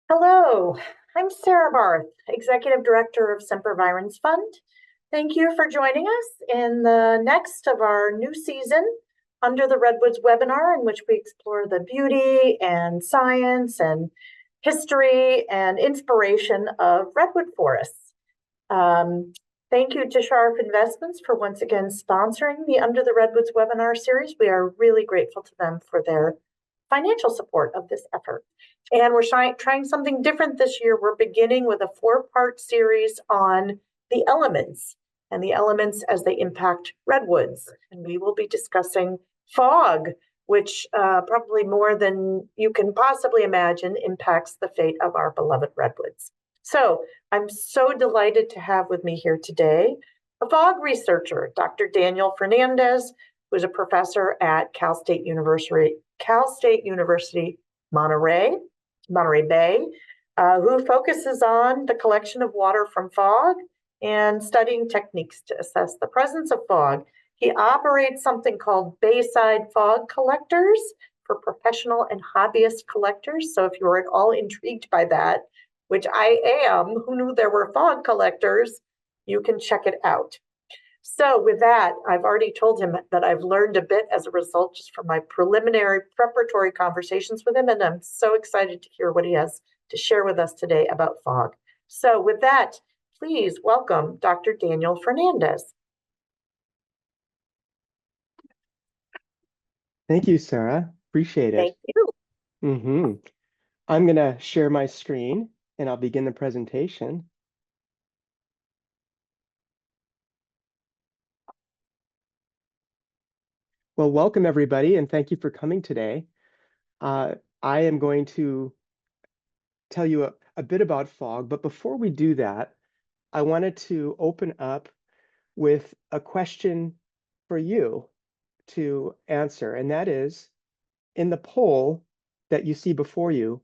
Hello, I'm Sarah Barth, Executive Director of Sempervirens Fund. Thank you for joining us in the next of our new season under the Redwoods webinar, in which we explore the beauty and science and history and inspiration of redwood forests. Thank you to Sharp Investments for once again sponsoring the Under the Redwoods webinar series. We are really grateful to them for their financial support of this effort. And we're trying something different this year. We're beginning with a 4-part series on the elements and the elements as they impact redwoods. And we will be discussing fog, which probably more than you can possibly imagine impacts the fate of our beloved redwoods. So I'm so delighted to have with me here today a fog researcher, Dr. Daniel Fernandez, who is a professor at Cal State University, Monterey Bay, who focuses on the collection of water from fog and studying techniques to assess the presence of fog. He operates something called Bayside Fog Collectors for professional and hobbyist collectors. So if you're at all intrigued by that, which I am, who knew there were fog collectors, you can check it out. So with that, I've already told him that I've learned a bit as a result just from my preliminary preparatory conversations with him, and I'm so excited to hear what he has to share with us today about fog. So with that, please welcome Dr. Daniel Fernandez. Thank you, Sarah. Appreciate it. Thank you. I'm going to share my screen and I'll begin the presentation. Well, welcome everybody, and thank you for coming today. I am going to tell you a bit about fog, but before we do that, I wanted to open up with a question for you to answer, and that is, in the poll that you see before you,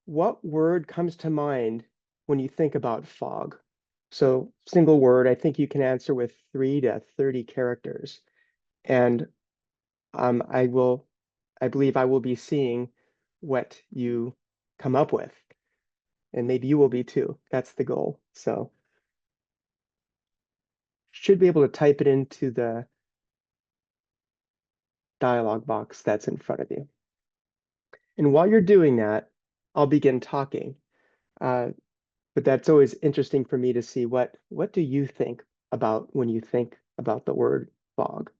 what word comes to mind when you think about fog? So single word, I think you can answer with 3 to 30 characters. And I believe I will be seeing what you come up with. And maybe you will be too. That's the goal. So should be able to type it into the dialog box that's in front of you. And while you're doing that, I'll begin talking. But that's always interesting for me to see what do you think about when you think about the word fog?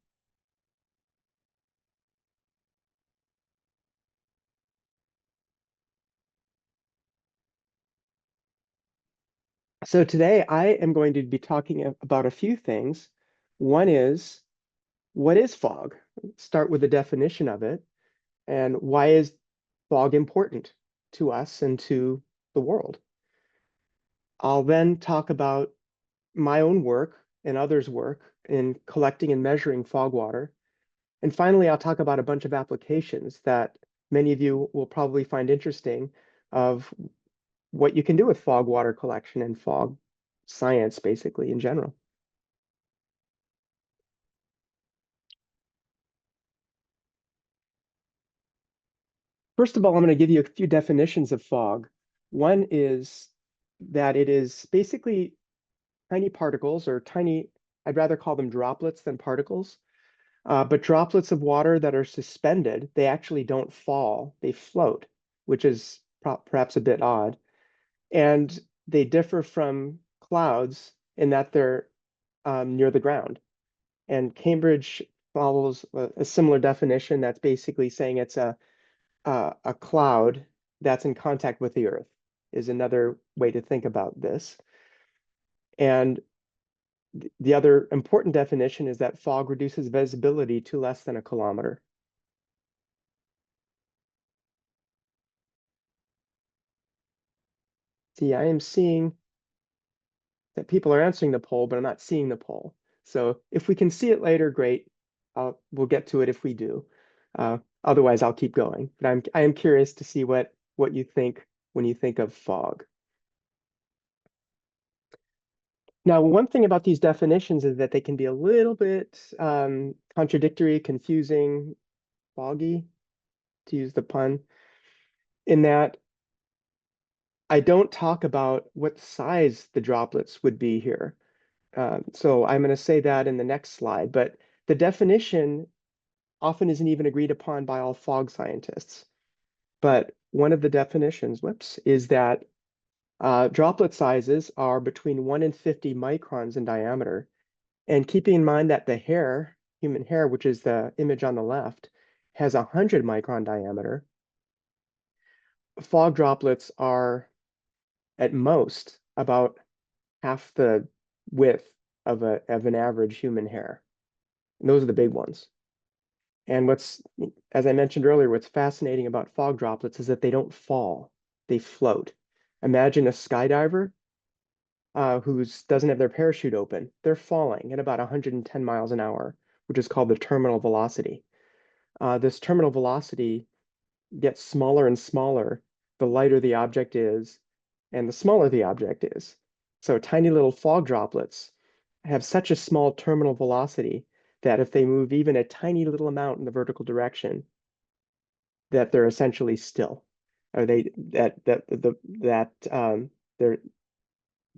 So today I am going to be talking about a few things. One is, what is fog? Start with the definition of it, and why is fog important to us and to the world? I'll then talk about my own work and others' work in collecting and measuring fog water. And finally, I'll talk about a bunch of applications that many of you will probably find interesting of what you can do with fog water collection and fog science, basically, in general. First of all, I'm going to give you a few definitions of fog. One is that it is basically tiny particles or tiny, I'd rather call them droplets than particles, but droplets of water that are suspended. They actually don't fall, they float, which is perhaps a bit odd. And they differ from clouds in that they're near the ground. And Cambridge follows a similar definition that's basically saying it's a cloud that's in contact with the earth is another way to think about this. And the other important definition is that fog reduces visibility to less than a kilometer. See, I am seeing that people are answering the poll, but I'm not seeing the poll. So if we can see it later, great. We'll get to it if we do. Otherwise, I'll keep going. But I am curious to see what you think when you think of fog. Now, one thing about these definitions is that they can be a little bit contradictory, confusing, foggy, to use the pun, in that I don't talk about what size the droplets would be here. So I'm going to say that in the next slide, but the definition often isn't even agreed upon by all fog scientists. But one of the definitions, whoops, is that droplet sizes are between 1 and 50 microns in diameter. And keeping in mind that the hair, human hair, which is the image on the left, has 100 micron diameter, fog droplets are at most about half the width of an average human hair. And those are the big ones. And as I mentioned earlier, what's fascinating about fog droplets is that they don't fall, they float. Imagine a skydiver who doesn't have their parachute open. They're falling at about 110 miles an hour, which is called the terminal velocity. This terminal velocity gets smaller and smaller the lighter the object is and the smaller the object is. So tiny little fog droplets have such a small terminal velocity that if they move even a tiny little amount in the vertical direction, that they're essentially still. Or they're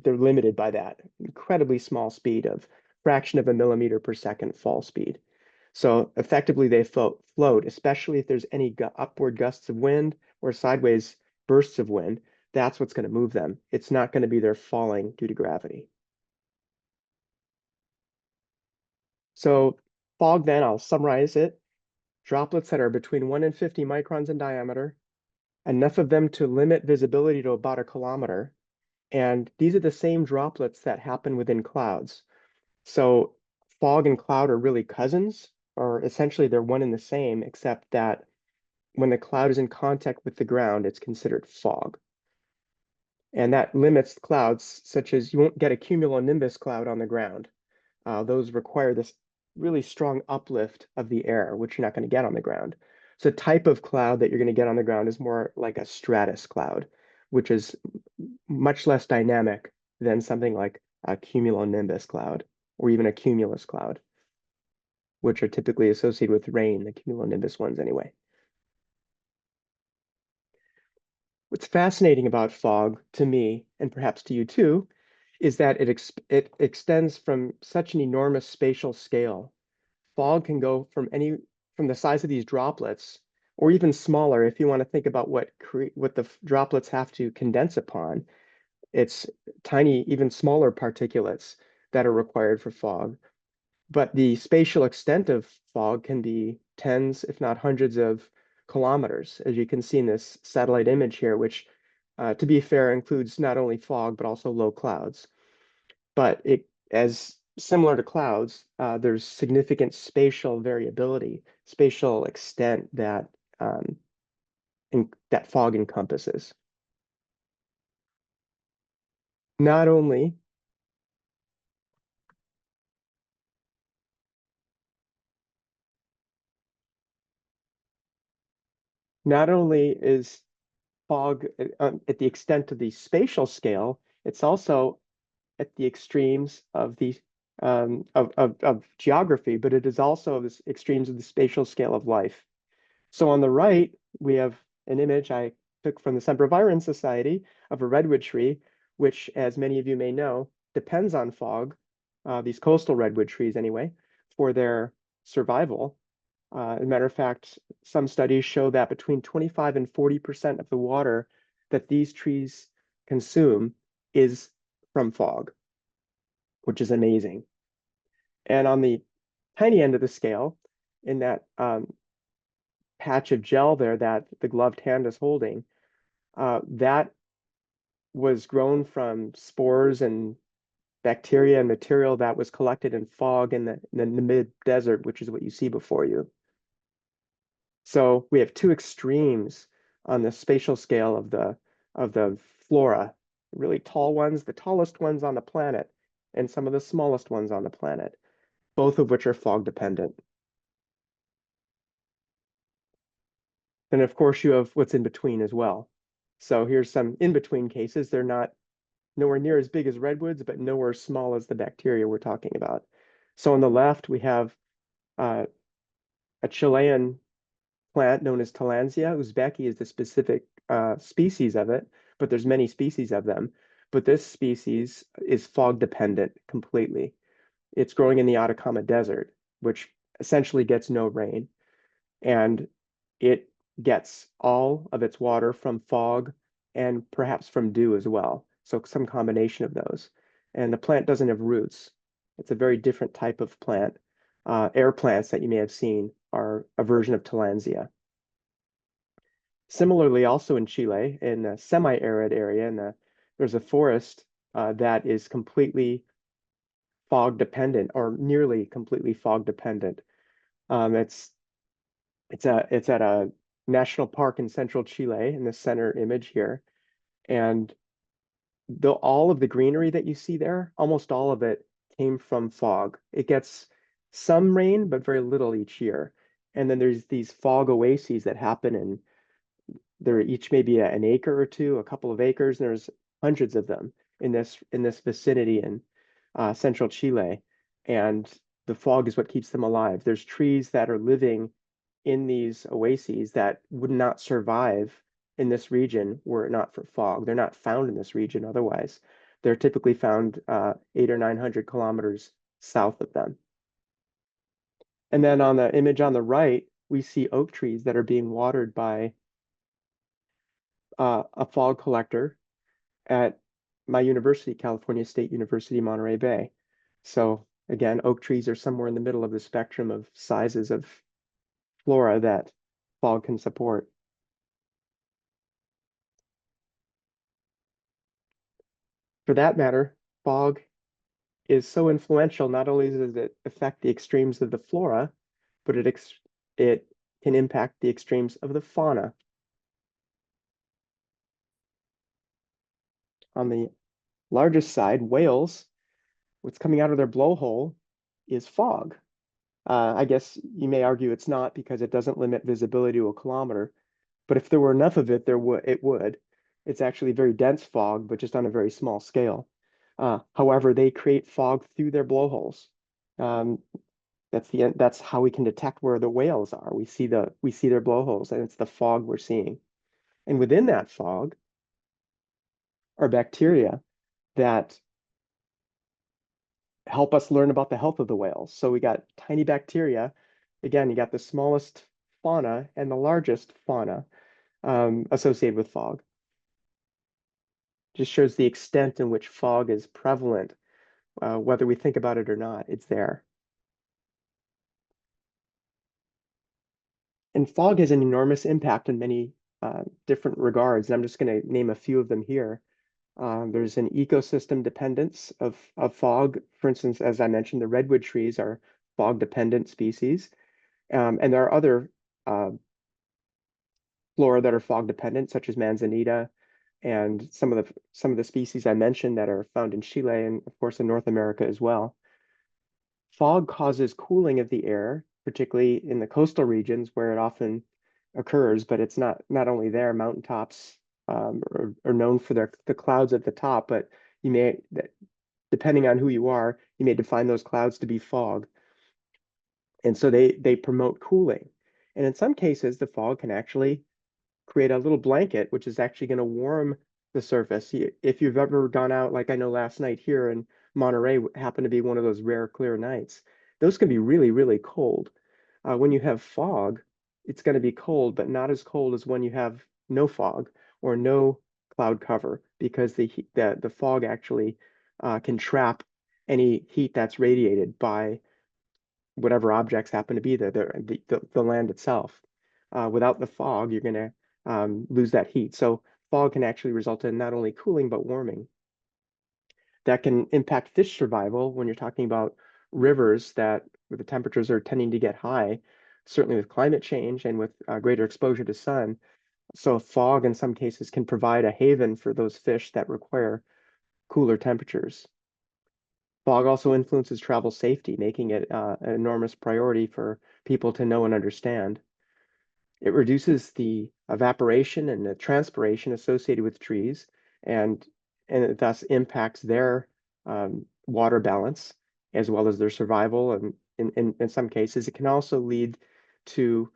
limited by that incredibly small speed of fraction of a millimeter per second fall speed. So effectively they float, especially if there's any upward gusts of wind or sideways bursts of wind. That's what's going to move them. It's not going to be their falling due to gravity. So fog then, I'll summarize it. Droplets that are between 1 and 50 microns in diameter, enough of them to limit visibility to about a kilometer. And these are the same droplets that happen within clouds. So fog and cloud are really cousins, or essentially they're one and the same, except that when the cloud is in contact with the ground, it's considered fog. And that limits clouds, such as you won't get a cumulonimbus cloud on the ground. Those require this really strong uplift of the air, which you're not going to get on the ground. So the type of cloud that you're going to get on the ground is more like a stratus cloud, which is much less dynamic than something like a cumulonimbus cloud or even a cumulus cloud, which are typically associated with rain, the cumulonimbus ones anyway. What's fascinating about fog to me, and perhaps to you too, is that it extends from such an enormous spatial scale. Fog can go from the size of these droplets, or even smaller if you want to think about what the droplets have to condense upon. It's tiny, even smaller particulates that are required for fog. But the spatial extent of fog can be tens, if not hundreds of kilometers, as you can see in this satellite image here, which, to be fair, includes not only fog, but also low clouds. But as similar to clouds, there's significant spatial variability, spatial extent that that fog encompasses. Not only not only is fog at the extent of the spatial scale, it's also at the extremes of the of geography, but it is also the extremes of the spatial scale of life. So on the right, we have an image I took from the Sempervirens Society of a redwood tree, which, as many of you may know, depends on fog, these coastal redwood trees anyway, for their survival. As a matter of fact, some studies show that between 25 and 40% of the water that these trees consume is from fog, which is amazing. And on the tiny end of the scale, in that patch of gel there that the gloved hand is holding, that was grown from spores and bacteria and material that was collected in fog in the mid-desert, which is what you see before you. So we have two extremes on the spatial scale of the flora, really tall ones, the tallest ones on the planet, and some of the smallest ones on the planet, both of which are fog dependent. And of course, you have what's in between as well. So here's some in between cases. They're not nowhere near as big as redwoods, but nowhere as small as the bacteria we're talking about. So on the left, we have a Chilean plant known as Tillandsia. Uzbeki is the specific species of it, but there's many species of them. But this species is fog dependent completely. It's growing in the Atacama Desert, which essentially gets no rain, and it gets all of its water from fog and perhaps from dew as well. So some combination of those. And the plant doesn't have roots. It's a very different type of plant. Air plants that you may have seen are a version of Tillandsia. Similarly, also in Chile, in a semi-arid area, there's a forest that is completely fog dependent or nearly completely fog dependent. It's at a national park in central Chile in the center image here. And all of the greenery that you see there, almost all of it came from fog. It gets some rain, but very little each year. And then there's these fog oases that happen, and they're each maybe an acre or two, a couple of acres, and there's hundreds of them in this vicinity in central Chile. And the fog is what keeps them alive. There's trees that are living in these oases that would not survive in this region were it not for fog. They're not found in this region otherwise. They're typically found 800 or 900 kilometers south of them. And then on the image on the right, we see oak trees that are being watered by a fog collector at my university, California State University, Monterey Bay. So again, oak trees are somewhere in the middle of the spectrum of sizes of flora that fog can support. For that matter, fog is so influential, not only does it affect the extremes of the flora, but it can impact the extremes of the fauna. On the largest side, whales, what's coming out of their blowhole is fog. I guess you may argue it's not because it doesn't limit visibility to a kilometer, but if there were enough of it, it would. It's actually very dense fog, but just on a very small scale. However, they create fog through their blowholes. Um, that's how we can detect where the whales are. We see their blowholes, and it's the fog we're seeing. And within that fog are bacteria that help us learn about the health of the whales. So we got tiny bacteria. Again, you got the smallest fauna and the largest fauna associated with fog. Just shows the extent in which fog is prevalent, whether we think about it or not, it's there. And fog has an enormous impact in many different regards. And I'm just going to name a few of them here. There's an ecosystem dependence of fog. For instance, as I mentioned, the redwood trees are fog dependent species. And there are other flora that are fog dependent, such as manzanita and some of the species I mentioned that are found in Chile and of course in North America as well. Fog causes cooling of the air, particularly in the coastal regions where it often occurs, but it's not only there. Mountaintops are known for the clouds at the top, but you may, depending on who you are, you may define those clouds to be fog. And so they promote cooling. And in some cases, the fog can actually create a little blanket, which is actually going to warm the surface. If you've ever gone out, like I know last night here in Monterey happened to be one of those rare clear nights, those can be really, really cold. When you have fog, it's going to be cold, but not as cold as when you have no fog or no cloud cover, because the fog actually can trap any heat that's radiated by whatever objects happen to be there, the land itself. Without the fog, you're going to lose that heat. So fog can actually result in not only cooling, but warming. That can impact fish survival when you're talking about rivers where the temperatures are tending to get high, certainly with climate change and with greater exposure to sun. So fog in some cases can provide a haven for those fish that require cooler temperatures. Fog also influences travel safety, making it an enormous priority for people to know and understand. It reduces the evaporation and the transpiration associated with trees, and it thus impacts their water balance as well as their survival. And in some cases, it can also lead to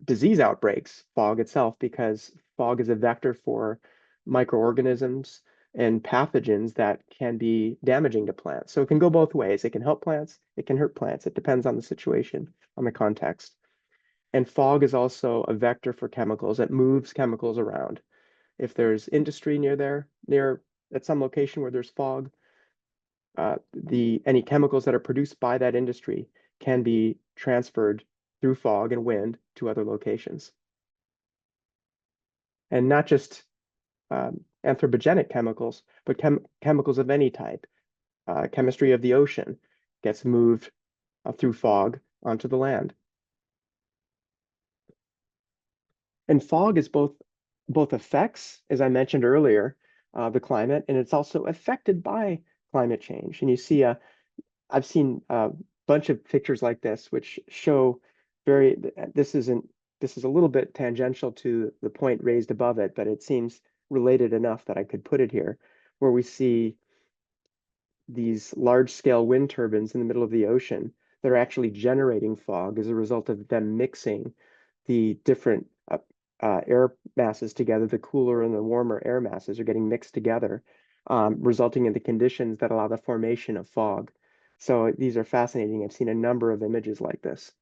disease outbreaks, fog itself, because fog is a vector for microorganisms and pathogens that can be damaging to plants. So it can go both ways. It can help plants, it can hurt plants. It depends on the situation, on the context. And fog is also a vector for chemicals. It moves chemicals around. If there's industry near at some location where there's fog, any chemicals that are produced by that industry can be transferred through fog and wind to other locations. And not just anthropogenic chemicals, but chemicals of any type. Chemistry of the ocean gets moved through fog onto the land. And fog is both affects, as I mentioned earlier, the climate, and it's also affected by climate change. And you see, I've seen a bunch of pictures like this, which show this is a little bit tangential to the point raised above it, but it seems related enough that I could put it here, where we see these large-scale wind turbines in the middle of the ocean that are actually generating fog as a result of them mixing the different air masses together. The cooler and the warmer air masses are getting mixed together, resulting in the conditions that allow the formation of fog. So these are fascinating. I've seen a number of images like this.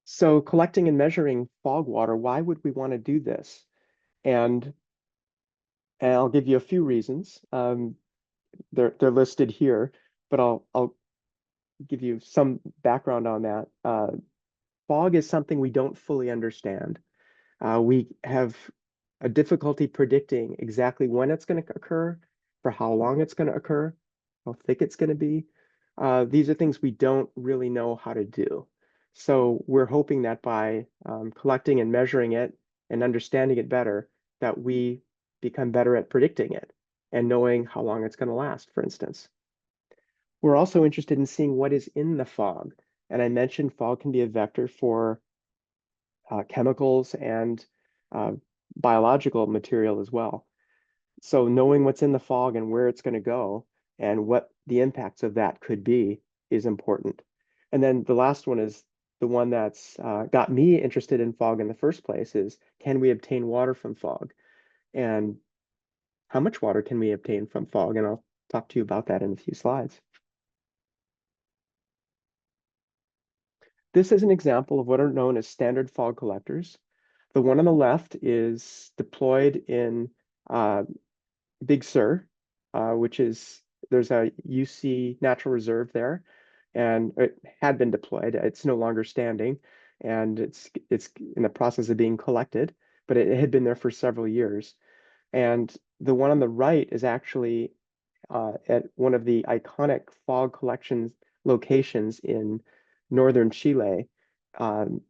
So collecting and measuring fog water, why would we want to do this? And I'll give you a few reasons. They're listed here, but I'll give you some background on that. Fog is something we don't fully understand. We have a difficulty predicting exactly when it's going to occur, for how long it's going to occur, how thick it's going to be. These are things we don't really know how to do. So we're hoping that by collecting and measuring it and understanding it better, that we become better at predicting it and knowing how long it's going to last, for instance. We're also interested in seeing what is in the fog. And I mentioned fog can be a vector for chemicals and uh, biological material as well. So knowing what's in the fog and where it's going to go and what the impacts of that could be is important. And then the last one is the one that's got me interested in fog in the first place is, can we obtain water from fog? And how much water can we obtain from fog? And I'll talk to you about that in a few slides. This is an example of what are known as standard fog collectors. The one on the left is deployed in Big Sur, which is, there's a UC natural reserve there, and it had been deployed. It's no longer standing, and it's in the process of being collected, but it had been there for several years. And the one on the right is actually at one of the iconic fog collection locations in northern Chile, um,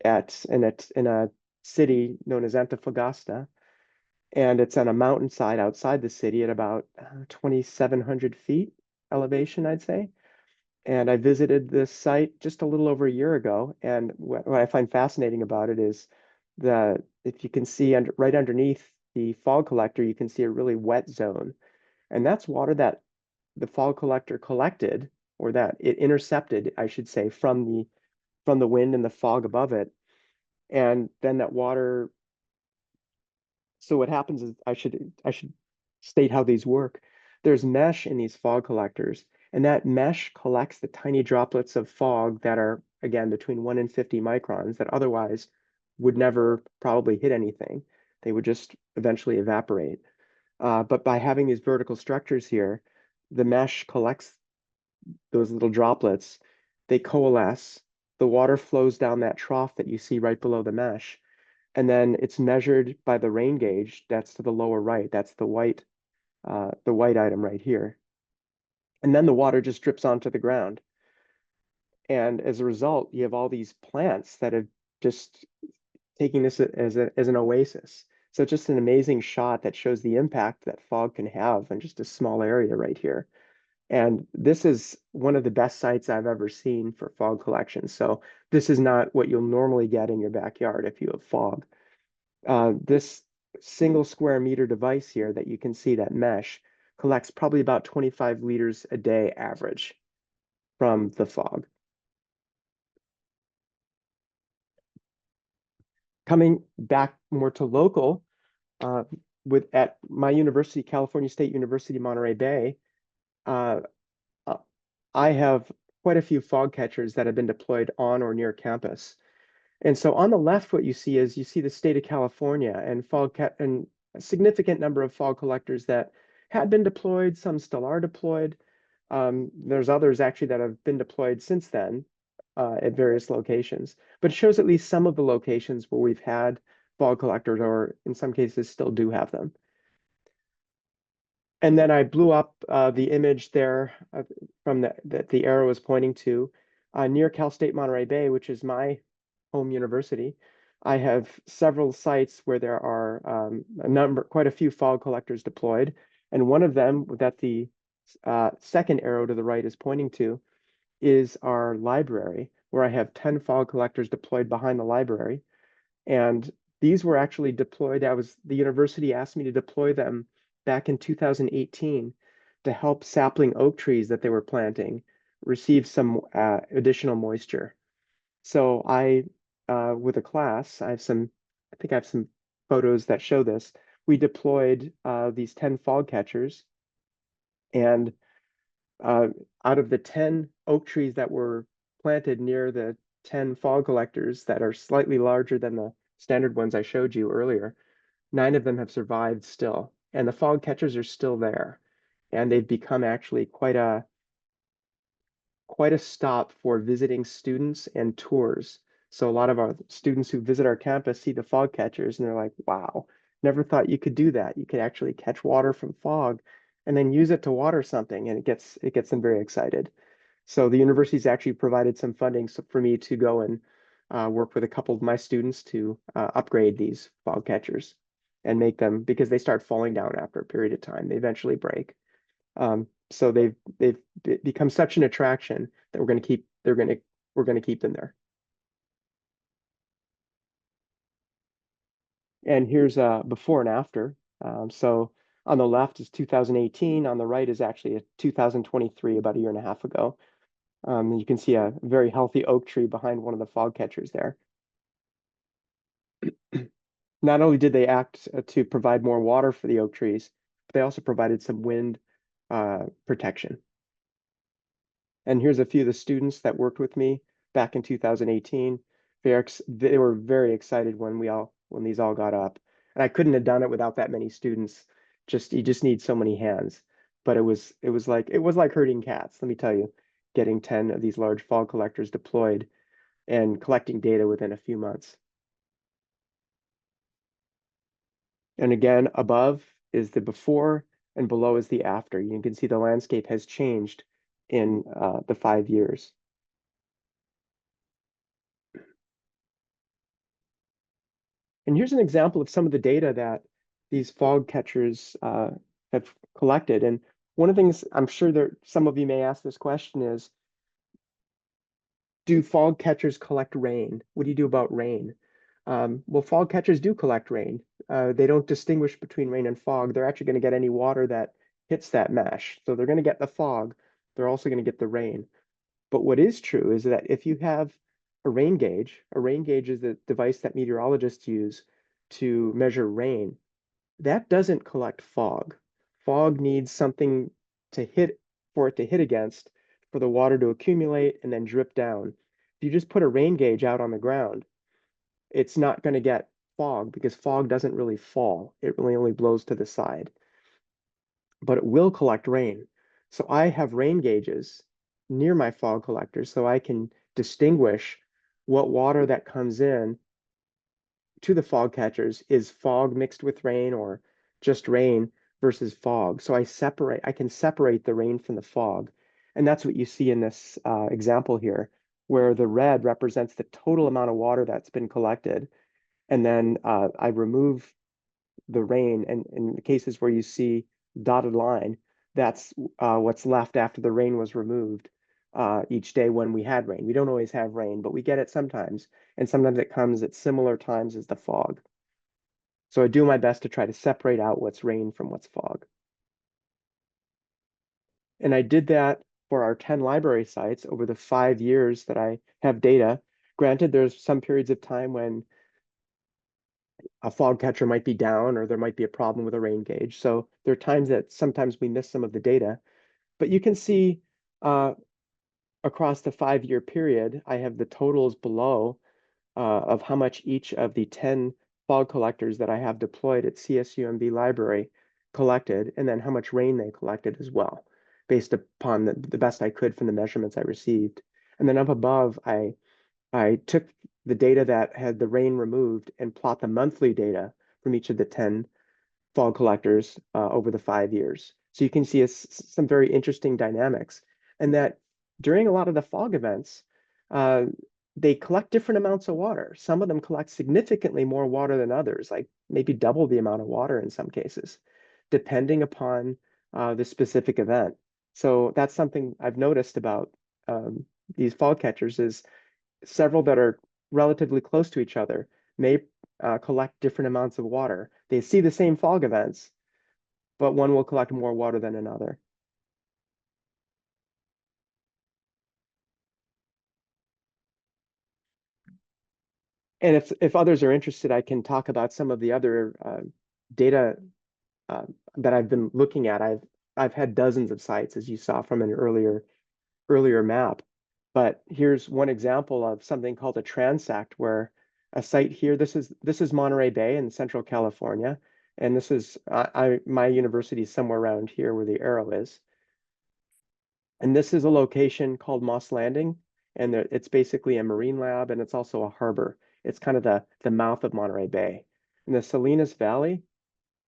in a city known as Antofagasta, and it's on a mountainside outside the city at about 2,700 feet elevation, I'd say. And I visited this site just a little over a year ago, and what I find fascinating about it is if you can see right underneath the fog collector, you can see a really wet zone, and that's water that the fog collector collected, or that it intercepted, I should say, from the wind and the fog above it. And then that water, so what happens is I should state how these work. There's mesh in these fog collectors, and that mesh collects the tiny droplets of fog that are, again, between 1 and 50 microns that otherwise would never probably hit anything. They would just eventually evaporate. But by having these vertical structures here, the mesh collects those little droplets, they coalesce, the water flows down that trough that you see right below the mesh, and then it's measured by the rain gauge that's to the lower right. That's the white item right here. And then the water just drips onto the ground. And as a result, you have all these plants that have just taking this as an oasis. So just an amazing shot that shows the impact that fog can have in just a small area right here. And this is one of the best sites I've ever seen for fog collection. So this is not what you'll normally get in your backyard if you have fog. This single square meter device here that you can see, that mesh, collects probably about 25 liters a day average from the fog. Coming back more to local, at my university, California State University, Monterey Bay, uh, uh, I have quite a few fog catchers that have been deployed on or near campus. And so on the left, what you see is you see the state of California and and a significant number of fog collectors that had been deployed. Some still are deployed. There's others actually that have been deployed since then at various locations. But it shows at least some of the locations where we've had fog collectors, or in some cases still do have them. And then I blew up the image there from that the arrow is pointing to near Cal State Monterey Bay, which is my home university. I have several sites where there are quite a few fog collectors deployed. And one of them that the second arrow to the right is pointing to is our library, where I have 10 fog collectors deployed behind the library. And these were actually deployed. The university asked me to deploy them back in 2018 to help sapling oak trees that they were planting receive some additional moisture. So with a class, I think I have some photos that show this. We deployed these 10 fog catchers, and out of the 10 oak trees that were planted near the 10 fog collectors that are slightly larger than the standard ones I showed you earlier, 9 of them have survived still, and the fog catchers are still there. And they've become actually quite a stop for visiting students and tours. So a lot of our students who visit our campus see the fog catchers and they're like, wow, never thought you could do that. You could actually catch water from fog and then use it to water something, and it gets them very excited. So the university's actually provided some funding for me to go and work with a couple of my students to upgrade these fog catchers and make them, because they start falling down after a period of time. They eventually break. So they've become such an attraction that we're going to keep them there. And here's a before and after. So on the left is 2018. On the right is actually a 2023, about a year and a half ago. You can see a very healthy oak tree behind one of the fog catchers there. Not only did they act to provide more water for the oak trees, but they also provided some wind protection. And here's a few of the students that worked with me back in 2018. They were very excited when these all got up. And I couldn't have done it without that many students. You just need so many hands. But it was like herding cats, let me tell you, getting 10 of these large fog collectors deployed and collecting data within a few months. And again, above is the before and below is the after. You can see the landscape has changed in the 5 years. And here's an example of some of the data that these fog catchers have collected. And one of the things I'm sure that some of you may ask this question is, do fog catchers collect rain? What do you do about rain? Well, fog catchers do collect rain. They don't distinguish between rain and fog. They're actually going to get any water that hits that mesh. So they're going to get the fog. They're also going to get the rain. But what is true is that if you have a rain gauge is the device that meteorologists use to measure rain, that doesn't collect fog. Fog needs something for it to hit against, for the water to accumulate and then drip down. If you just put a rain gauge out on the ground, it's not going to get fog, because fog doesn't really fall. It really only blows to the side. But it will collect rain. So I have rain gauges near my fog collector so I can distinguish what water that comes in to the fog catchers is fog mixed with rain or just rain versus fog. So I can separate the rain from the fog. And that's what you see in this example here, where the red represents the total amount of water that's been collected. And then I remove the rain. And in the cases where you see dotted line, that's what's left after the rain was removed each day when we had rain. We don't always have rain, but we get it sometimes. And sometimes it comes at similar times as the fog. So I do my best to try to separate out what's rain from what's fog. And I did that for our 10 library sites over the 5 years that I have data. Granted, there's some periods of time when a fog catcher might be down or there might be a problem with a rain gauge. So there are times that sometimes we miss some of the data, but you can see uh, across the 5-year period, I have the totals below of how much each of the 10 fog collectors that I have deployed at CSUMB Library collected, and then how much rain they collected as well, based upon the best I could from the measurements I received. And then up above, I took the data that had the rain removed and plot the monthly data from each of the 10 fog collectors over the 5 years. So you can see some very interesting dynamics, and that during a lot of the fog events, uh, they collect different amounts of water. Some of them collect significantly more water than others, like maybe double the amount of water in some cases, depending upon the specific event. So that's something I've noticed about these fog catchers is several that are relatively close to each other may collect different amounts of water. They see the same fog events, but one will collect more water than another. And if others are interested, I can talk about some of the other data uh, that I've been looking at. I've had dozens of sites, as you saw from an earlier map. But here's one example of something called a transect, where a site here, this is Monterey Bay in Central California, and this is my university is somewhere around here where the arrow is. And this is a location called Moss Landing, and it's basically a marine lab, and it's also a harbor. It's kind of the mouth of Monterey Bay. And the Salinas Valley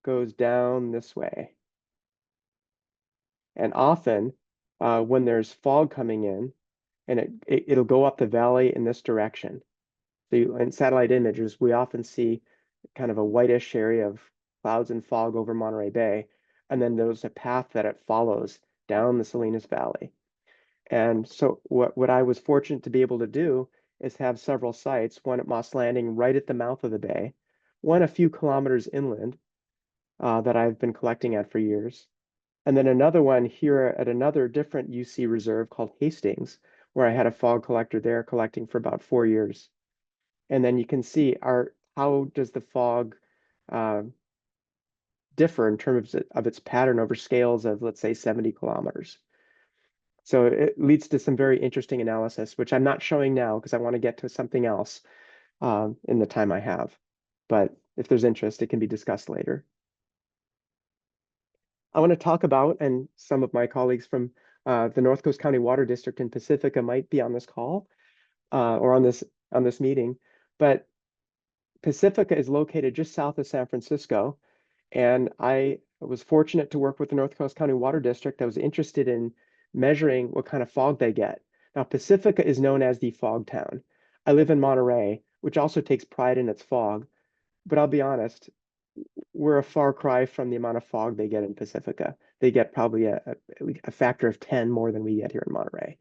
goes down this way. And often, when there's fog coming in, and it'll go up the valley in this direction. So in satellite images, we often see kind of a whitish area of clouds and fog over Monterey Bay, and then there's a path that it follows down the Salinas Valley. And so what I was fortunate to be able to do is have several sites, one at Moss Landing right at the mouth of the bay, one a few kilometers inland that I've been collecting at for years, and then another one here at another different UC reserve called Hastings, where I had a fog collector there collecting for about 4 years. And then you can see how does the fog uh, differ in terms of its pattern over scales of, let's say, 70 kilometers. So it leads to some very interesting analysis, which I'm not showing now because I want to get to something else in the time I have. But if there's interest, it can be discussed later. I want to talk about, and some of my colleagues from the North Coast County Water District in Pacifica might be on this call or on this meeting, but Pacifica is located just south of San Francisco, and I was fortunate to work with the North Coast County Water District that was interested in measuring what kind of fog they get. Now, Pacifica is known as the fog town. I live in Monterey, which also takes pride in its fog, but I'll be honest, we're a far cry from the amount of fog they get in Pacifica. They get probably a factor of 10 more than we get here in Monterey.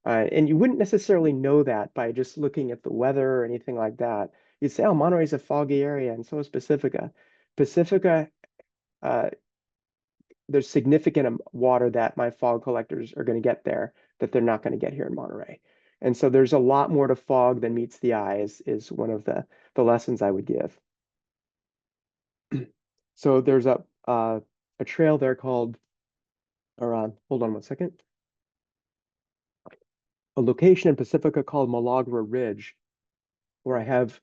And you wouldn't necessarily know that by just looking at the weather or anything like that. You'd say, oh, Monterey's a foggy area, and so is Pacifica. Pacifica, uh, there's significant water that my fog collectors are going to get there that they're not going to get here in Monterey. And so there's a lot more to fog than meets the eye is one of the lessons I would give. So there's a trail there called, or hold on one second, a location in Pacifica called Malagra Ridge, where I have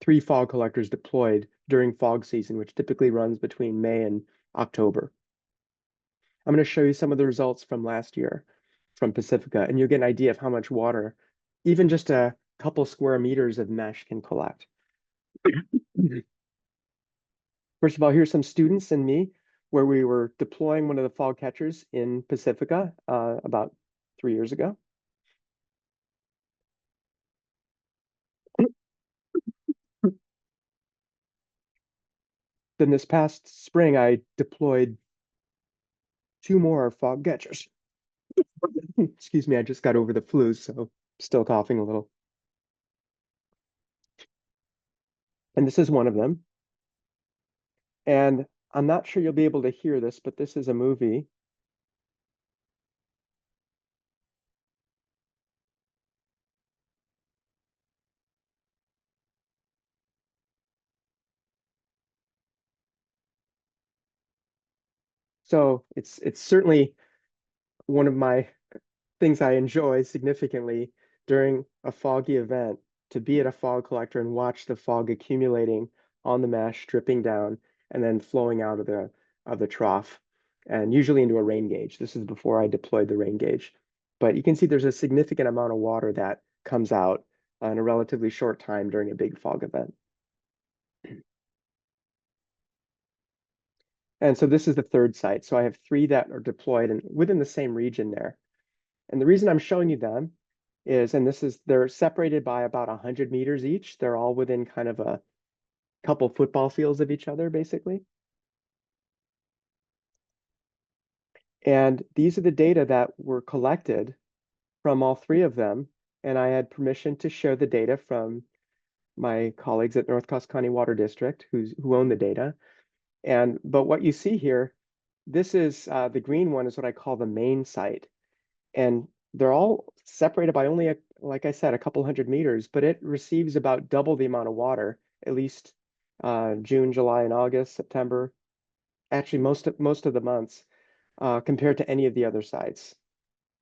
3 fog collectors deployed during fog season, which typically runs between May and October. I'm going to show you some of the results from last year from Pacifica, and you'll get an idea of how much water, even just a couple square meters of mesh can collect. First of all, here's some students and me where we were deploying one of the fog catchers in Pacifica about 3 years ago. Then this past spring, I deployed 2 more fog catchers. Excuse me, I just got over the flu, so still coughing a little. And this is one of them. And I'm not sure you'll be able to hear this, but this is a movie. So it's certainly one of my things I enjoy significantly during a foggy event to be at a fog collector and watch the fog accumulating on the mesh, dripping down, and then flowing out of the trough, and usually into a rain gauge. This is before I deployed the rain gauge. But you can see there's a significant amount of water that comes out in a relatively short time during a big fog event. And so this is the third site. So I have 3 that are deployed and within the same region there. And the reason I'm showing you them is, and they're separated by about 100 meters each. They're all within kind of a couple football fields of each other, basically. And these are the data that were collected from all 3 of them. And I had permission to share the data from my colleagues at North Coast County Water District who own the data. But what you see here, this is the green one is what I call the main site. And they're all separated by only, like I said, a couple hundred meters, but it receives about double the amount of water, at least June, July, and August, September, actually most of the months, compared to any of the other sites.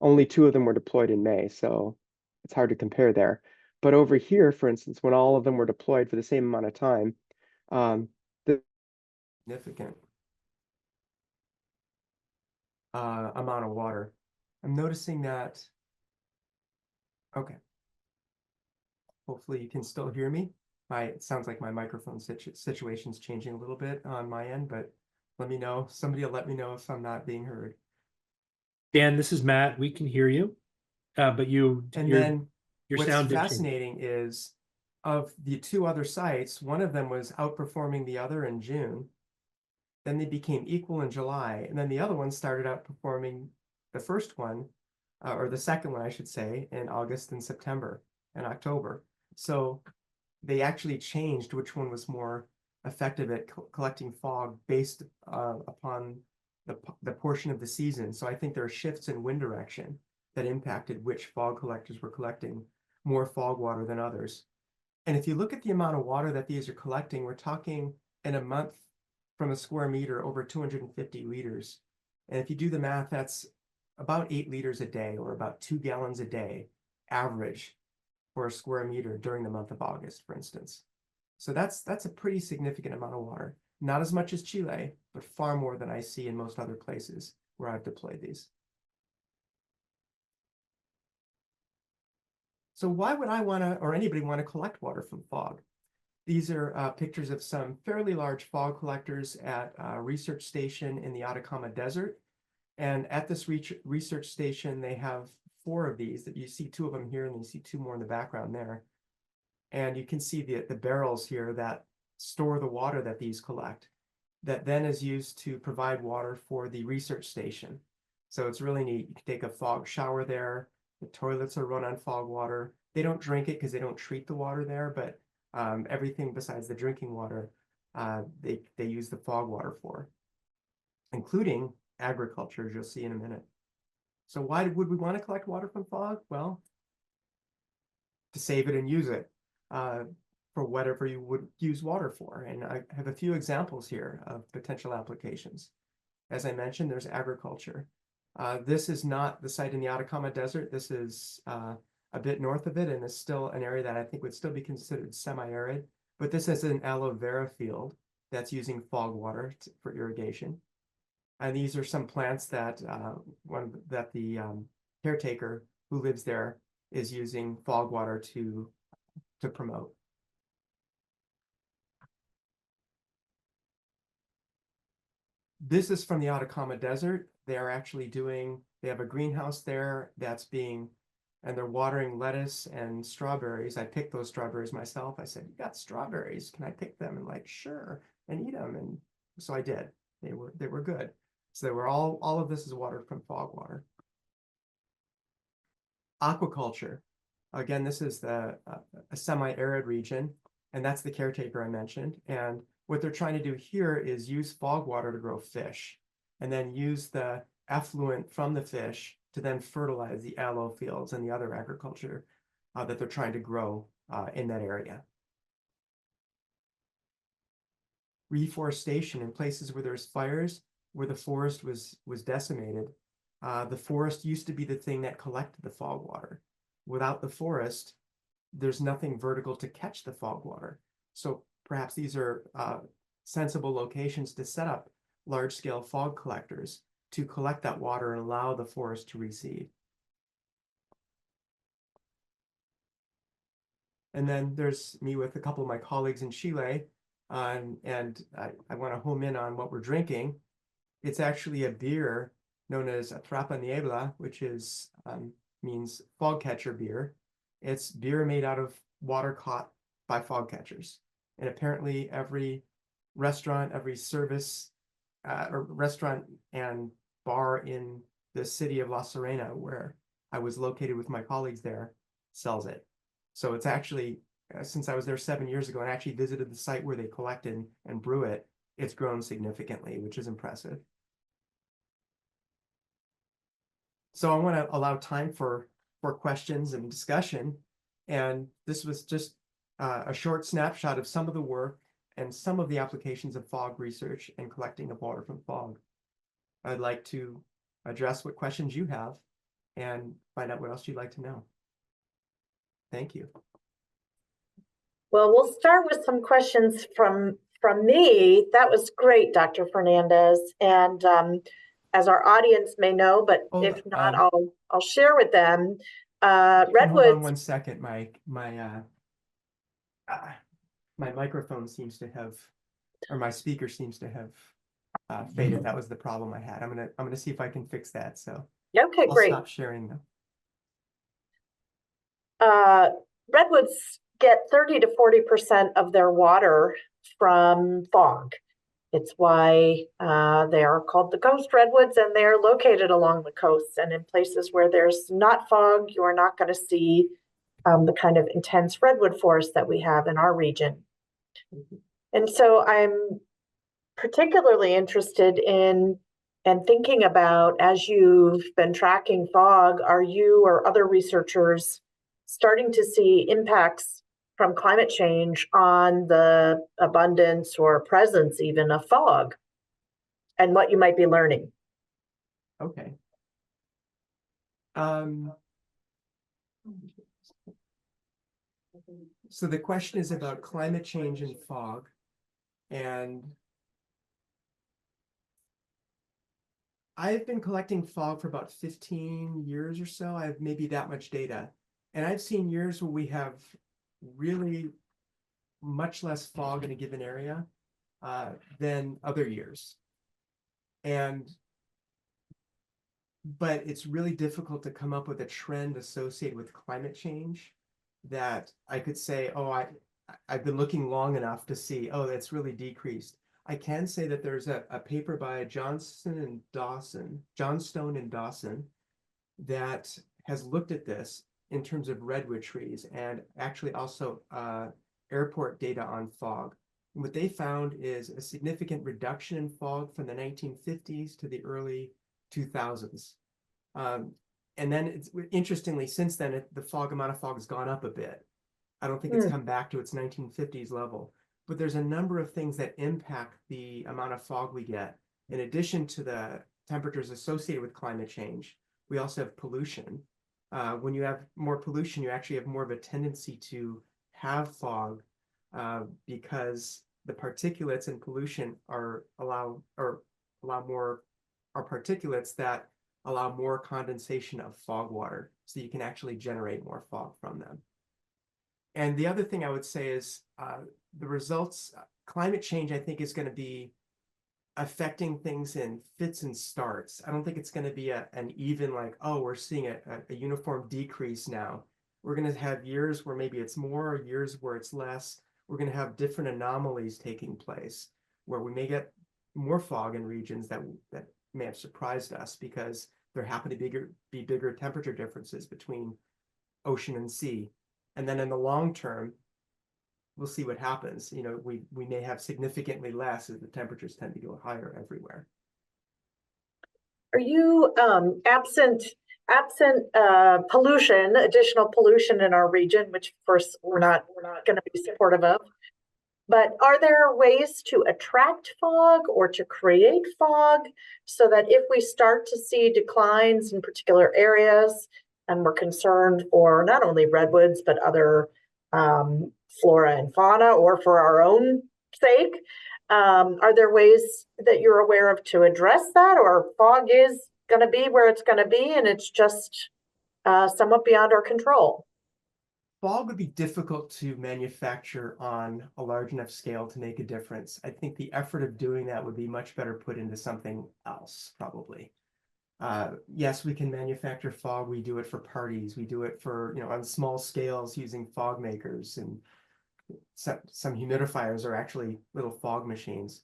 Only 2 of them were deployed in May, so it's hard to compare there. But over here, for instance, when all of them were deployed for the same amount of time, the significant amount of water. I'm noticing that, okay. Hopefully you can still hear me. It sounds like my microphone situation's changing a little bit on my end, but let me know. Somebody will let me know if I'm not being heard. Dan, this is Matt. We can hear you, but your What's sound did change. fascinating is of the 2 other sites, one of them was outperforming the other in June. Then they became equal in July, and then the other one started outperforming the first one, or the second one, I should say, in August and September and October. So they actually changed which one was more effective at collecting fog based upon the portion of the season. So I think there are shifts in wind direction that impacted which fog collectors were collecting more fog water than others. And if you look at the amount of water that these are collecting, we're talking in a month from a square meter over 250 liters. And if you do the math, that's about 8 liters a day, or about 2 gallons a day average for a square meter during the month of August, for instance. So that's a pretty significant amount of water. Not as much as Chile, but far more than I see in most other places where I've deployed these. So why would I want to, or anybody want to collect water from fog? These are pictures of some fairly large fog collectors at a research station in the Atacama Desert. And at this research station, they have 4 of these. That you see 2 of them here, and you see 2 more in the background there. And you can see the barrels here that store the water that these collect, that then is used to provide water for the research station. So it's really neat. You can take a fog shower there. The toilets are run on fog water. They don't drink it because they don't treat the water there, but everything besides the drinking water, they use the fog water for, including agriculture, as you'll see in a minute. So why would we want to collect water from fog? Well, to save it and use it for whatever you would use water for. And I have a few examples here of potential applications. As I mentioned, there's agriculture. This is not the site in the Atacama Desert. This is a bit north of it, and it's still an area that I think would still be considered semi-arid. But this is an aloe vera field that's using fog water for irrigation. And these are some plants that the caretaker who lives there is using fog water to promote. This is from the Atacama Desert. They are actually they have a greenhouse there and they're watering lettuce and strawberries. I picked those strawberries myself. I said, "You got strawberries, can I pick them?" And like, "Sure," and eat them. And so I did. They were good. So they were all of this is water from fog water. Aquaculture. Again, this is a semi-arid region, and that's the caretaker I mentioned. And what they're trying to do here is use fog water to grow fish, and then use the effluent from the fish to then fertilize the aloe fields and the other agriculture that they're trying to grow in that area. Reforestation in places where there's fires. where the forest was decimated, the forest used to be the thing that collected the fog water. Without the forest, there's nothing vertical to catch the fog water. So perhaps these are sensible locations to set up large-scale fog collectors to collect that water and allow the forest to recede. And then there's me with a couple of my colleagues in Chile, and I want to home in on what we're drinking. It's actually a beer known as Atrapa Niebla, which is means fog catcher beer. It's beer made out of water caught by fog catchers. And apparently every restaurant, every service, or restaurant and bar in the city of La Serena, where I was located with my colleagues there, sells it. So it's actually, since I was there 7 years ago and actually visited the site where they collect and brew it, it's grown significantly, which is impressive. So I want to allow time for questions and discussion. And this was just a short snapshot of some of the work and some of the applications of fog research and collecting of water from fog. I'd like to address what questions you have and find out what else you'd like to know. Thank you. Well, we'll start with some questions from me. That was great, Dr. Fernandez. And as our audience may know, but if not, I'll share with them. Redwoods. Hold on 1 second. My microphone seems to have, or my speaker seems to have faded. That was the problem I had. I'm gonna see if I can fix that. So okay, great. I'll stop sharing now. Redwoods get 30 to 40% of their water from fog. It's why they are called the coast redwoods, and they're located along the coast. And in places where there's not fog, you are not going to see the kind of intense redwood forest that we have in our region. And so I'm particularly interested in and thinking about, as you've been tracking fog, are you or other researchers starting to see impacts from climate change on the abundance or presence even of fog and what you might be learning? Okay. So the question is about climate change and fog, and I've been collecting fog for about 15 years or so. I have maybe that much data, and I've seen years where we have really much less fog in a given area than other years. But it's really difficult to come up with a trend associated with climate change that I could say, oh, I've been looking long enough to see, oh, that's really decreased. I can say that there's a paper by Johnstone and Dawson that has looked at this in terms of redwood trees and actually also airport data on fog. And what they found is a significant reduction in fog from the 1950s to the early 2000s. And then it's interestingly, since then, the amount of fog has gone up a bit. I don't think it's come back to its 1950s level, but there's a number of things that impact the amount of fog we get. In addition to the temperatures associated with climate change, we also have pollution. When you have more pollution, you actually have more of a tendency to have fog because the particulates in pollution are particulates that allow more condensation of fog water, so you can actually generate more fog from them. And the other thing I would say is the results, climate change, I think, is going to be affecting things in fits and starts. I don't think it's going to be an even like, oh, we're seeing a uniform decrease now. We're going to have years where maybe it's more, years where it's less. We're going to have different anomalies taking place where we may get more fog in regions that may have surprised us because there happen to be bigger temperature differences between ocean and sea. And then in the long term, we'll see what happens. You know, we may have significantly less as the temperatures tend to go higher everywhere. Are you absent pollution, additional pollution in our region, which of course we're not going to be supportive of? But are there ways to attract fog or to create fog so that if we start to see declines in particular areas and we're concerned for not only redwoods, but other flora and fauna, or for our own sake, are there ways that you're aware of to address that, or fog is going to be where it's going to be and it's just somewhat beyond our control? Fog would be difficult to manufacture on a large enough scale to make a difference. I think the effort of doing that would be much better put into something else, probably. Yes, we can manufacture fog. We do it for parties. We do it for, on small scales using fog makers, and some humidifiers are actually little fog machines.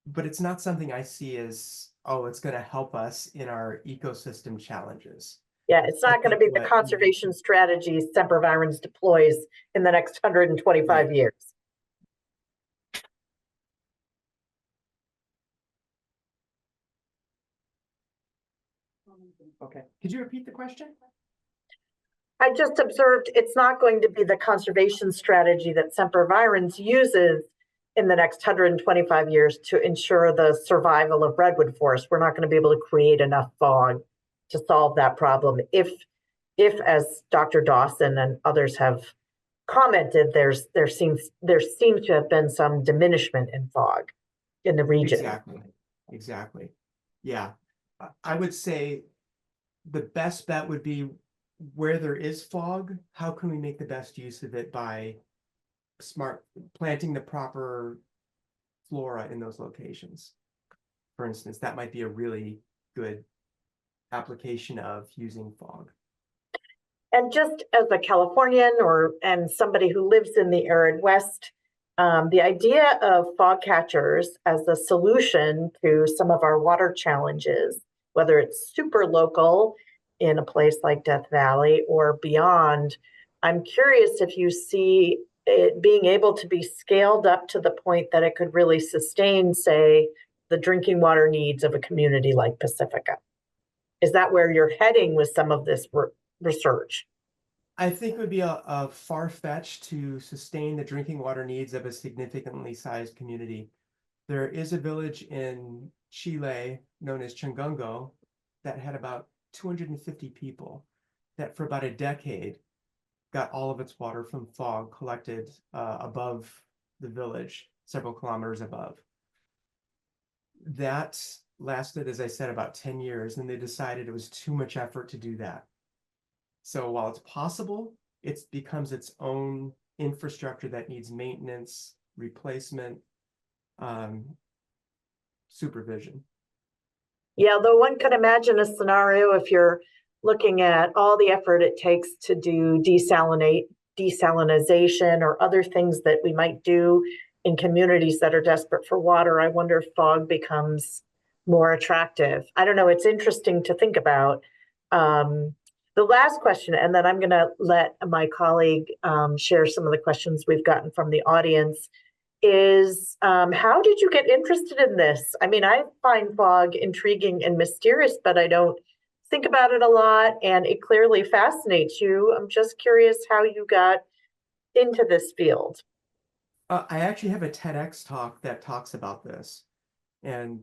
But it's not something I see as, oh, it's going to help us in our ecosystem challenges. Yeah, it's not going to be the conservation strategy Sempervirens deploys in the next 125 years. Okay. Could you repeat the question? I just observed it's not going to be the conservation strategy that Sempervirens uses in the next 125 years to ensure the survival of redwood forests. We're not going to be able to create enough fog to solve that problem. If as Dr. Dawson and others have commented, there seems to have been some diminishment in fog in the region. Exactly. Yeah. I would say the best bet would be, where there is fog, how can we make the best use of it by planting the proper flora in those locations? For instance, that might be a really good application of using fog. And just as a Californian and somebody who lives in the arid West, the idea of fog catchers as a solution to some of our water challenges, whether it's super local in a place like Death Valley or beyond, I'm curious if you see it being able to be scaled up to the point that it could really sustain, say, the drinking water needs of a community like Pacifica. Is that where you're heading with some of this research? I think it would be a far-fetched to sustain the drinking water needs of a significantly sized community. There is a village in Chile known as Chingongo that had about 250 people that for about a decade got all of its water from fog collected above the village, several kilometers above. That lasted, as I said, about 10 years, and they decided it was too much effort to do that. So while it's possible, it becomes its own infrastructure that needs maintenance, replacement, supervision. Yeah, though one could imagine a scenario if you're looking at all the effort it takes to do desalinization or other things that we might do in communities that are desperate for water. I wonder if fog becomes more attractive. I don't know. It's interesting to think about. The last question, and then I'm going to let my colleague share some of the questions we've gotten from the audience, is how did you get interested in this? I mean, I find fog intriguing and mysterious, but I don't think about it a lot, and it clearly fascinates you. I'm just curious how you got into this field. I actually have a TEDx talk that talks about this. And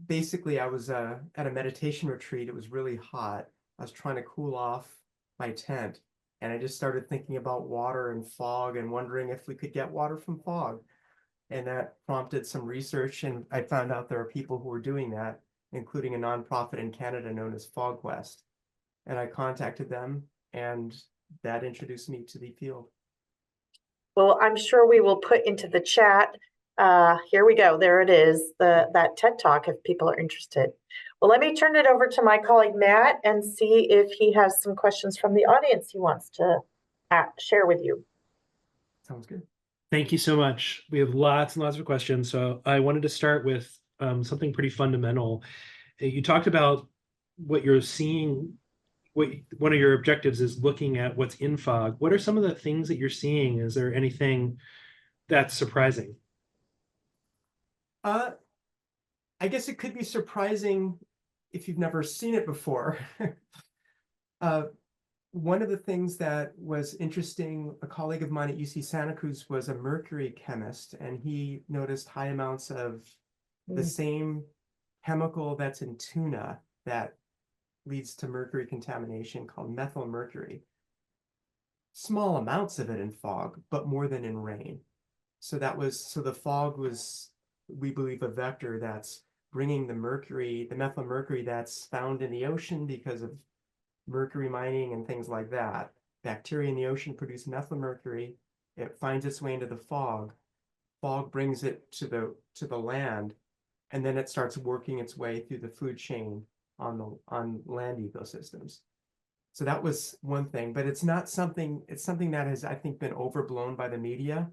basically, I was at a meditation retreat. It was really hot. I was trying to cool off my tent, and I just started thinking about water and fog and wondering if we could get water from fog. And that prompted some research, and I found out there are people who were doing that, including a nonprofit in Canada known as FogQuest. And I contacted them, and that introduced me to the field. Well, I'm sure we will put into the chat. Here we go. There it is, that TED Talk if people are interested. Well, let me turn it over to my colleague, Matt, and see if he has some questions from the audience he wants to share with you. Sounds good. Thank you so much. We have lots and lots of questions. So I wanted to start with something pretty fundamental. You talked about what you're seeing. One of your objectives is looking at what's in fog. What are some of the things that you're seeing? Is there anything that's surprising? I guess it could be surprising if you've never seen it before. one of the things that was interesting, a colleague of mine at UC Santa Cruz was a mercury chemist, and he noticed high amounts of the same chemical that's in tuna that leads to mercury contamination called methyl mercury. Small amounts of it in fog, but more than in rain. So the fog was, we believe, a vector that's bringing the mercury, the methyl mercury that's found in the ocean because of mercury mining and things like that. Bacteria in the ocean produce methyl mercury. It finds its way into the fog. Fog brings it to the land, and then it starts working its way through the food chain on land ecosystems. So that was one thing, but it's something that has, I think, been overblown by the media.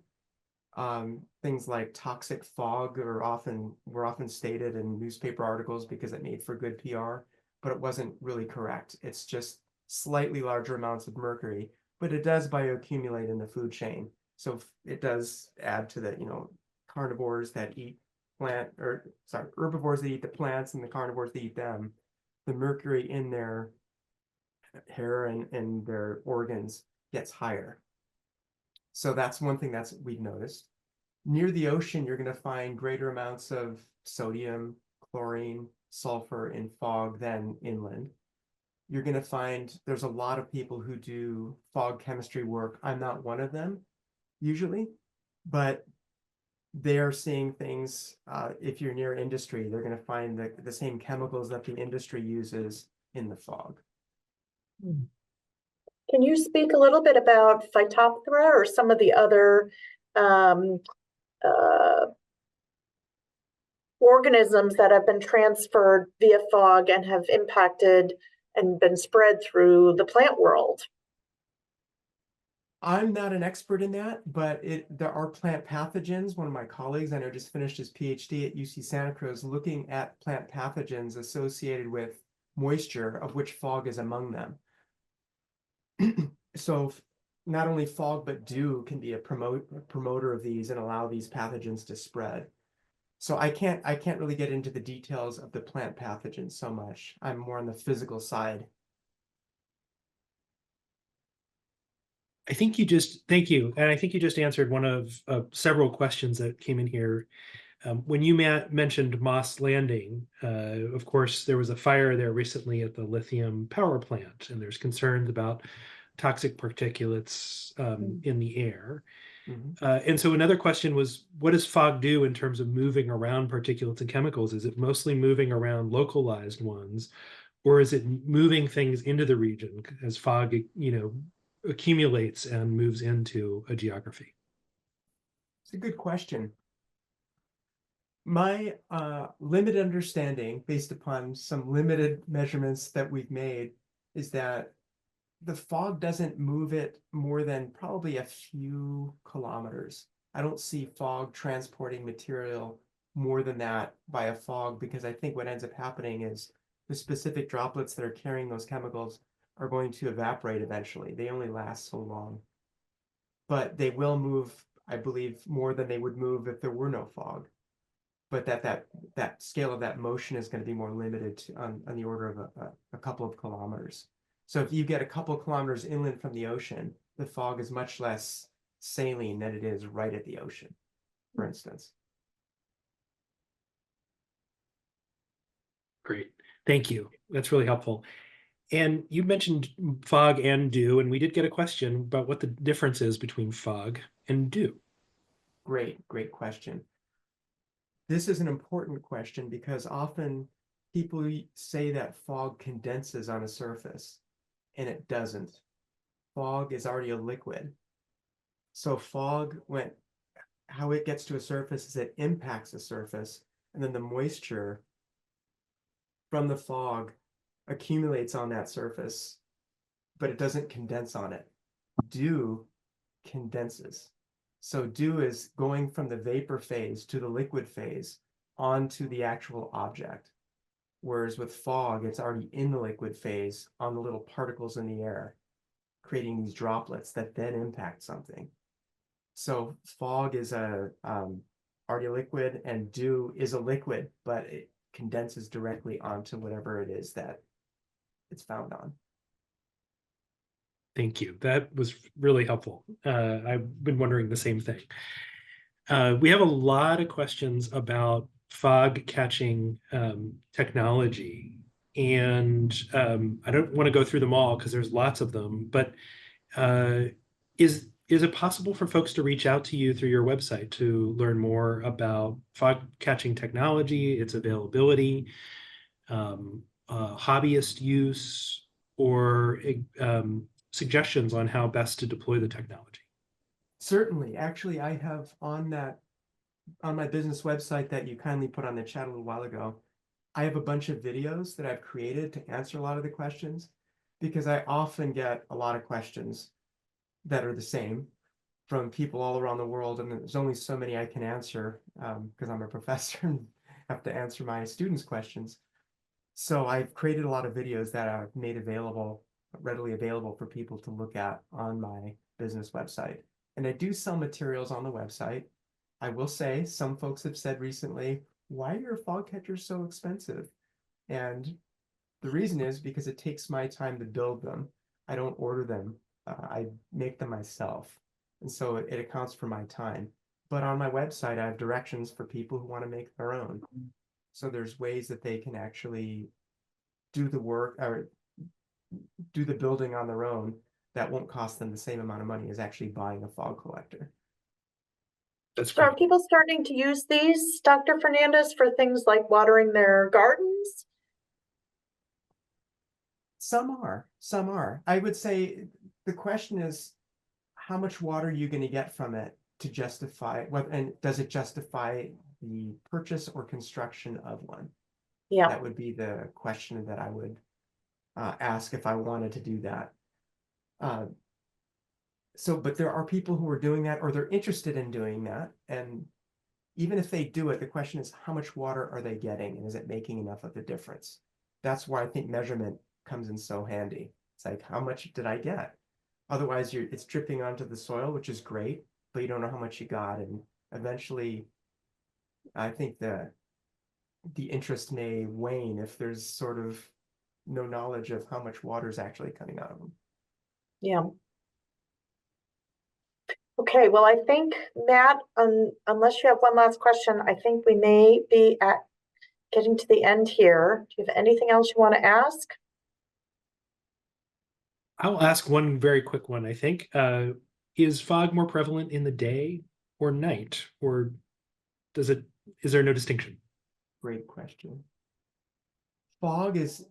Things like toxic fog were often stated in newspaper articles because it made for good PR, but it wasn't really correct. It's just slightly larger amounts of mercury, but it does bioaccumulate in the food chain. So it does add to the, carnivores that eat herbivores that eat the plants and the carnivores that eat them. The mercury in their hair and their organs gets higher. So that's one thing we've noticed. Near the ocean, you're going to find greater amounts of sodium, chlorine, sulfur in fog than inland. You're going to find there's a lot of people who do fog chemistry work. I'm not one of them, usually, but they're seeing things. If you're near industry, they're going to find the same chemicals that the industry uses in the fog. Can you speak a little bit about Phytophthora or some of the other organisms that have been transferred via fog and have impacted and been spread through the plant world? I'm not an expert in that, but there are plant pathogens. One of my colleagues, I know, just finished his PhD at UC Santa Cruz looking at plant pathogens associated with moisture, of which fog is among them. So not only fog, but dew can be a promoter of these and allow these pathogens to spread. So I can't really get into the details of the plant pathogens so much. I'm more on the physical side. Thank you. And I think you just answered one of several questions that came in here. When you mentioned Moss Landing, of course, there was a fire there recently at the lithium power plant, and there's concerns about toxic particulates in the air. And so another question was, what does fog do in terms of moving around particulates and chemicals? Is it mostly moving around localized ones, or is it moving things into the region as fog, accumulates and moves into a geography? It's a good question. My limited understanding, based upon some limited measurements that we've made, is that the fog doesn't move it more than probably a few kilometers. I don't see fog transporting material more than that by a fog, because I think what ends up happening is the specific droplets that are carrying those chemicals are going to evaporate eventually. They only last so long. But they will move, I believe, more than they would move if there were no fog. But that scale of that motion is going to be more limited to, on the order of a couple of kilometers. So if you get a couple of kilometers inland from the ocean, the fog is much less saline than it is right at the ocean, for instance. Great. Thank you. That's really helpful. And you mentioned fog and dew, and we did get a question about what the difference is between fog and dew. Great question. This is an important question because often people say that fog condenses on a surface, and it doesn't. Fog is already a liquid. So fog, how it gets to a surface is it impacts the surface, and then the moisture from the fog accumulates on that surface, but it doesn't condense on it. Dew condenses. So dew is going from the vapor phase to the liquid phase onto the actual object. Whereas with fog, it's already in the liquid phase on the little particles in the air, creating these droplets that then impact something. So fog is already a liquid, and dew is a liquid, but it condenses directly onto whatever it is that it's found on. Thank you. That was really helpful. I've been wondering the same thing. We have a lot of questions about fog catching technology. And I don't want to go through them all because there's lots of them, but is it possible for folks to reach out to you through your website to learn more about fog catching technology, its availability, hobbyist use, or suggestions on how best to deploy the technology? Certainly. Actually, I have on my business website that you kindly put on the chat a little while ago, I have a bunch of videos that I've created to answer a lot of the questions, because I often get a lot of questions that are the same from people all around the world, and there's only so many I can answer because I'm a professor and have to answer my students' questions. So I've created a lot of videos that are made available, readily available for people to look at on my business website. And I do sell materials on the website. I will say some folks have said recently, why are your fog catchers so expensive? And the reason is because it takes my time to build them. I don't order them. I make them myself. And so it accounts for my time. But on my website, I have directions for people who want to make their own. So there's ways that they can actually do the work or do the building on their own that won't cost them the same amount of money as actually buying a fog collector. That's So are great. people starting to use these, Dr. Fernandez, for things like watering their gardens? Some are. I would say the question is, how much water are you going to get from it to justify what, and does it justify the purchase or construction of one? Yeah, That would be the question that I would ask if I wanted to do that. But there are people who are doing that, or they're interested in doing that. And even if they do it, the question is, how much water are they getting? And is it making enough of a difference? That's why I think measurement comes in so handy. It's like, how much did I get? Otherwise, it's dripping onto the soil, which is great, but you don't know how much you got. And eventually, I think the interest may wane if there's sort of no knowledge of how much water is actually coming out of them. yeah. Okay, well, I think, Matt, unless you have one last question, I think we may be at getting to the end here. Do you have anything else you want to ask? I'll ask one very quick one, I think. Is fog more prevalent in the day or night, or is there no distinction? Great question. Fog is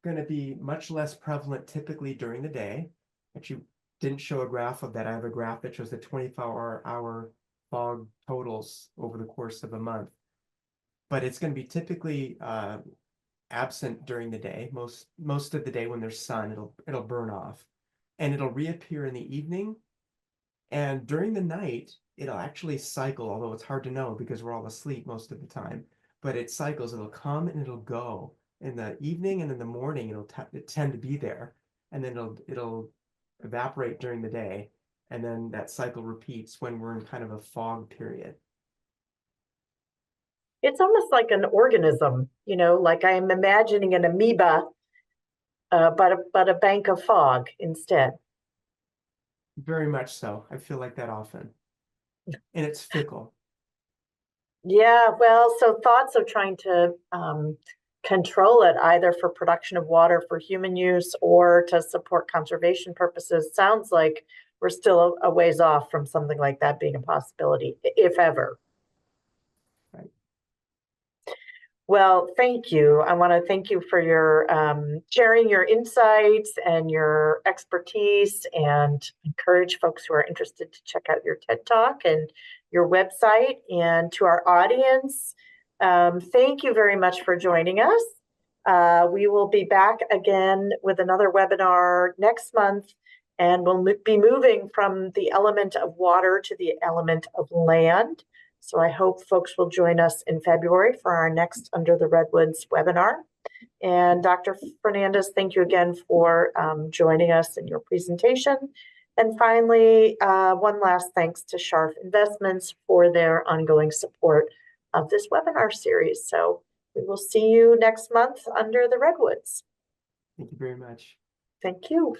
going to be much less prevalent typically during the day. Actually, didn't show a graph of that. I have a graph that shows the 24-hour fog totals over the course of a month. But it's going to be typically absent during the day. Most of the day when there's sun, it'll burn off, and it'll reappear in the evening. And during the night, it'll actually cycle, although it's hard to know because we're all asleep most of the time. But it cycles. It'll come and it'll go. In the evening and in the morning, it'll tend to be there, and then it'll evaporate during the day, and then that cycle repeats when we're in kind of a fog period. It's almost like an organism, like I'm imagining an amoeba, but a bank of fog instead. Very much so. I feel like that often. And it's fickle. Yeah, well, so thoughts of trying to control it either for production of water for human use or to support conservation purposes sounds like we're still a ways off from something like that being a possibility, if ever. Right. Well, thank you. I want to thank you for your sharing your insights and your expertise, and encourage folks who are interested to check out your TED Talk and your website. And to our audience, thank you very much for joining us. We will be back again with another webinar next month, and we'll be moving from the element of water to the element of land. So I hope folks will join us in February for our next Under the Redwoods webinar. And Dr. Fernandez, thank you again for joining us in your presentation. And finally, one last thanks to Scharf Investments for their ongoing support of this webinar series. So we will see you next month under the Redwoods. Thank you very much. Thank you.